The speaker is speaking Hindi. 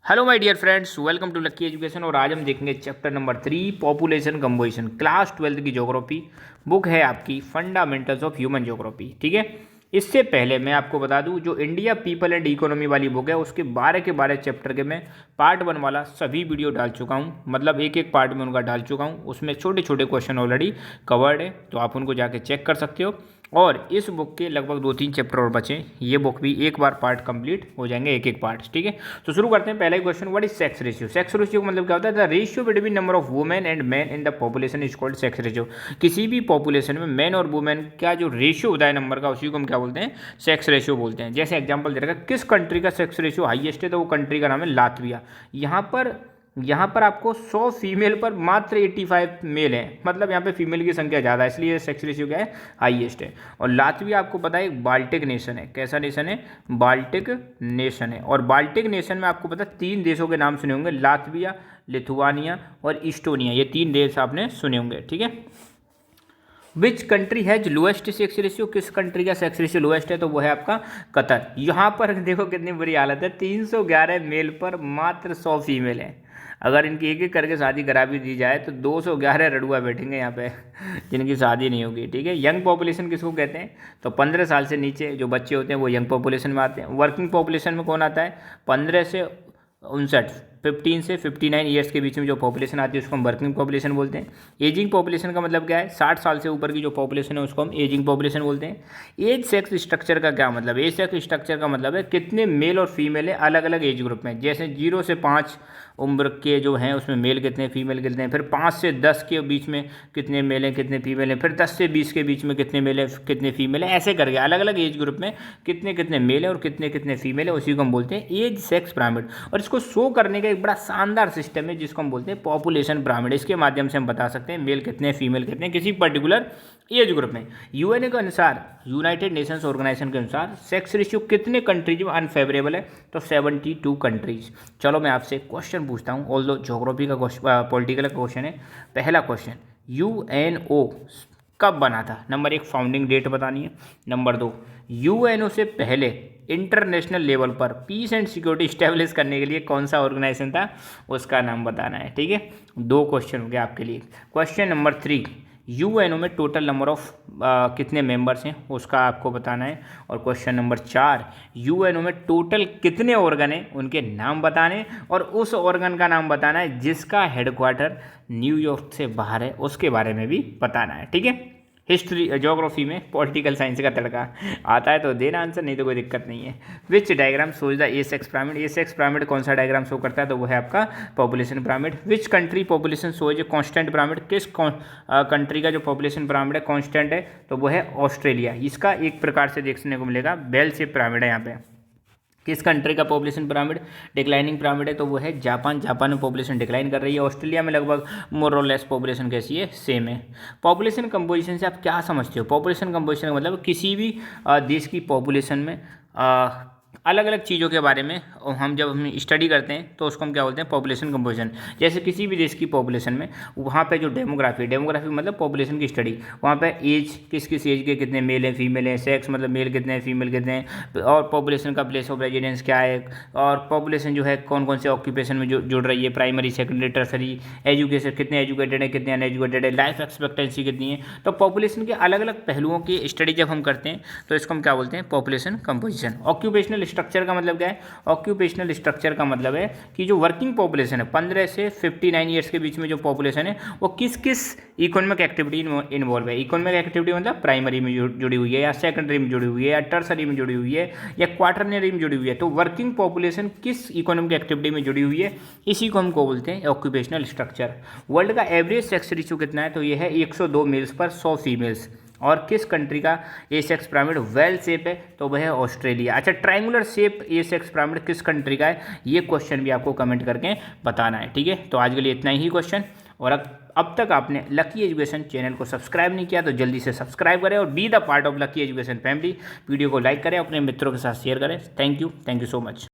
Hello my dear friends, welcome to lucky education. और आज हम देखेंगे chapter number 3 population composition, class 12 की ज्योग्राफी बुक है आपकी फंडामेंटल्स ऑफ ह्यूमन ज्योग्राफी। ठीक है, इससे पहले मैं आपको बता दूं जो इंडिया पीपल एंड इकोनॉमी वाली बुक है उसके 12 के 12 चैप्टर के मैं पार्ट 1 वाला सभी वीडियो डाल चुका हूं, मतलब एक एक पार्ट में उनका डाल चुका हूं। उसमें छोटे छोटे क्वेश्चन ऑलरेडी कवर्ड है, तो आप उनको जाके चेक कर सकते हो। और इस बुक के लगभग 2-3 चैप्टर और बचे, ये बुक भी एक बार पार्ट कंप्लीट हो जाएंगे, एक एक पार्ट। ठीक है, तो शुरू करते हैं। पहला ही question, what is sex ratio. Sex ratio का मतलब क्या होता है? The ratio between number of women and man in the population is called sex ratio. किसी भी पॉपुलेशन में मैन और वुमेन का जो रेशियो होता है नंबर का, उसी को हम क्या बोलते हैं? सेक्स रेशियो बोलते हैं। जैसे एग्जाम्पल दे रखा है, किस कंट्री का सेक्स रेशियो हाईएस्ट है, तो वो कंट्री का नाम है लातविया। यहाँ पर आपको 100 फीमेल पर मात्र 85 मेल है, मतलब यहाँ पे फीमेल की संख्या ज़्यादा है, इसलिए सेक्स रेशियो क्या है? हाईएस्ट है। और लातविया आपको पता है एक बाल्टिक नेशन है। कैसा नेशन है? बाल्टिक नेशन है। और बाल्टिक नेशन में आपको पता है 3 देशों के नाम सुने होंगे, लातविया, लिथुआनिया और इस्टोनिया। ये 3 देश आपने सुने होंगे। ठीक है, which country has lowest sex ratio. किस कंट्री का सेक्स रेशियो लोएस्ट है? तो वो है आपका कतर। यहाँ पर देखो कितनी बुरी हालत है, 311 मेल पर मात्र 100 फीमेल है। अगर इनकी एक एक करके शादी करा भी दी जाए तो 211 रड़ुआ बैठेंगे यहाँ पे जिनकी शादी नहीं होगी। ठीक है, यंग पॉपुलेशन किसको कहते हैं? तो 15 साल से नीचे जो बच्चे होते हैं वो यंग पॉपुलेशन में आते हैं। वर्किंग पॉपुलेशन में कौन आता है? 15 से 59, 15 से 59 ईयर्स के बीच में जो पॉपुलेशन आती है उसको हम वर्किंग पॉपुलेशन बोलते हैं। एजिंग पॉपुलेशन का मतलब क्या है? 60 साल से ऊपर की जो पॉपुलेशन है उसको हम एजिंग पॉपुलेशन बोलते हैं। एज सेक्स स्ट्रक्चर का क्या मतलब है? एज सेक्स स्ट्रक्चर का मतलब है कितने मेल और फीमेल है अलग अलग एज ग्रुप में। जैसे 0 से 5 उम्र के जो हैं उसमें मेल कितने, फीमेल कितने, फिर 5 से 10 के बीच में कितने मेल हैं, कितने फीमेल हैं, फिर 10 से 20 के बीच में कितने मेल हैं, कितने फीमेल हैं, ऐसे करके अलग अलग एज ग्रुप में कितने कितने मेल हैं और कितने कितने फीमेल है, उसी को हम बोलते हैं एज सेक्स पिरामिड। और इसको शो करने का एक बड़ा शानदार सिस्टम है जिसको हम बोलते हैं पॉपुलेशन पिरामिड। इसके माध्यम से हम बता सकते हैं मेल कितने, फीमेल कितने किसी पर्टिकुलर एज ग्रुप में। यूएनए के अनुसार, यूनाइटेड नेशंस ऑर्गेनाइजेशन के अनुसार सेक्स रेशियो कितने कंट्रीज में अनफेवरेबल है? तो 72 कंट्रीज। चलो मैं आपसे क्वेश्चन पूछता हूँ, ऑल्दो ज्योग्राफी का पॉलिटिकल का क्वेश्चन है। पहला क्वेश्चन, यूएनओ कब बना था? नंबर 1 फाउंडिंग डेट बतानी है। नंबर 2 यूएनओ से पहले इंटरनेशनल लेवल पर पीस एंड सिक्योरिटी स्टैब्लिश करने के लिए कौन सा ऑर्गेनाइजेशन था, उसका नाम बताना है। ठीक है, 2 क्वेश्चन हो गया आपके लिए। क्वेश्चन नंबर 3, यूएनओ में टोटल नंबर ऑफ कितने मेंबर्स हैं उसका आपको बताना है। और क्वेश्चन नंबर 4, यूएनओ में टोटल कितने ऑर्गन हैं उनके नाम बताने, और उस ऑर्गन का नाम बताना है जिसका हेडक्वार्टर न्यूयॉर्क से बाहर है, उसके बारे में भी बताना है। ठीक है, हिस्ट्री ज्योग्राफी में पॉलिटिकल साइंस का तड़का आता है तो देना आंसर, नहीं तो कोई दिक्कत नहीं है। Which diagram shows the a sex pyramid. A sex pyramid कौन सा डायग्राम शो करता है? तो वो है आपका population pyramid. Which country population shows a constant pyramid. किस कंट्री का जो पॉपुलेशन पिरामिड है कांस्टेंट है? तो वो है ऑस्ट्रेलिया। इसका एक प्रकार से देखने को मिलेगा बेल शेप पिरामिड है यहाँ पे। किस कंट्री का पॉपुलेशन पिरामिड डिक्लाइनिंग पिरामिड है? तो वो है जापान। जापान में पॉपुलेशन डिक्लाइन कर रही है। ऑस्ट्रेलिया में लगभग मोर और लेस पॉपुलेशन कैसी है? सेम है। पॉपुलेशन कंपोजिशन से आप क्या समझते हो? पॉपुलेशन कंपोजिशन का मतलब किसी भी देश की पॉपुलेशन में अलग अलग चीज़ों के बारे में हम जब हम स्टडी करते हैं तो उसको हम क्या बोलते हैं? Population composition. जैसे किसी भी देश की पॉपुलेशन में वहाँ पे जो डेमोग्राफी मतलब पॉपुलेशन की स्टडी, वहाँ पे एज, किस किस एज के कितने मेल हैं, फीमेल हैं, सेक्स मतलब मेल कितने हैं, फीमेल कितने हैं, और पॉपुलेशन का प्लेस ऑफ रेजिडेंस क्या है, और पॉपुलेशन जो है कौन कौन से ऑक्यूपेशन में जुड़ रही है, प्राइमरी, सेकेंडरी, टर्सरी, एजुकेशन कितने एजुकेटेड है, कितने अनएजुकेटेड है, लाइफ एक्सपेक्टेंसी कितनी है। तो पॉपुलेशन के अलग अलग पहलुओं की स्टडी जब हम करते हैं तो इसको हम क्या बोलते हैं? Population composition. ऑक्यूपेशनल स्ट्रक्चर का मतलब क्या है? ऑक्यूपेशनल स्ट्रक्चर का मतलब है कि जो वर्किंग पॉपुलेशन है 15 से 59 ईयर्स के बीच में जो पॉपुलेशन है वो किस किस इकोनॉमिक एक्टिविटी इन्वॉल्व है। इकोनॉमिक एक्टिविटी मतलब प्राइमरी में जुड़ी हुई है, या सेकेंडरी में जुड़ी हुई है, या टर्सरी में जुड़ी हुई है, या क्वार्टरनरी में जुड़ी हुई है। तो वर्किंग पॉपुलेशन किस इकोनॉमिक एक्टिविटी में जुड़ी हुई है, इसी को हमको बोलते हैं ऑक्यूपेशनल स्ट्रक्चर। वर्ल्ड का एवरेज सेक्स रेशियो कितना है? तो ये है 102 मेल्स पर 100 फीमेल्स। और किस कंट्री का ए सेक्स पिरामिड वेल शेप है? तो वह है ऑस्ट्रेलिया। अच्छा, ट्रायंगुलर शेप ए सेक्स पिरामिड किस कंट्री का है? ये क्वेश्चन भी आपको कमेंट करके बताना है। ठीक है, तो आज के लिए इतना ही क्वेश्चन। और अब तक आपने लकी एजुकेशन चैनल को सब्सक्राइब नहीं किया तो जल्दी से सब्सक्राइब करें और be the part of lucky education family. Video को लाइक करें, अपने मित्रों के साथ शेयर करें। Thank you so much.